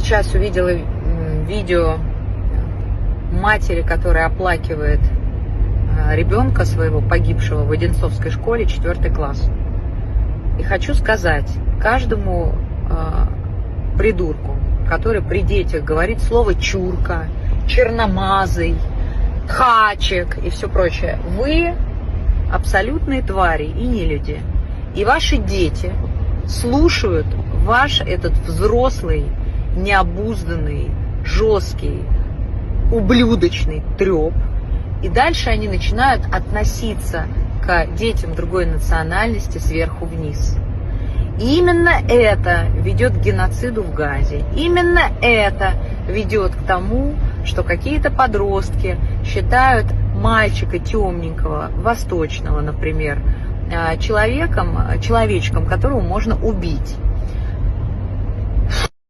сейчас увидела видео матери, которая оплакивает ребенка своего, погибшего в Одинцовской школе, 4 класс. И хочу сказать каждому придурку, который при детях говорит слово «чурка», «черномазый», «хачик» и все прочее: вы абсолютные твари и нелюди. И ваши дети слушают ваш этот взрослый, необузданный, жесткий, ублюдочный треп. И дальше они начинают относиться к детям другой национальности сверху вниз. И именно это ведет к геноциду в Газе. Именно это ведет к тому, что какие-то подростки считают мальчика темненького, восточного, например, человечком, которого можно убить.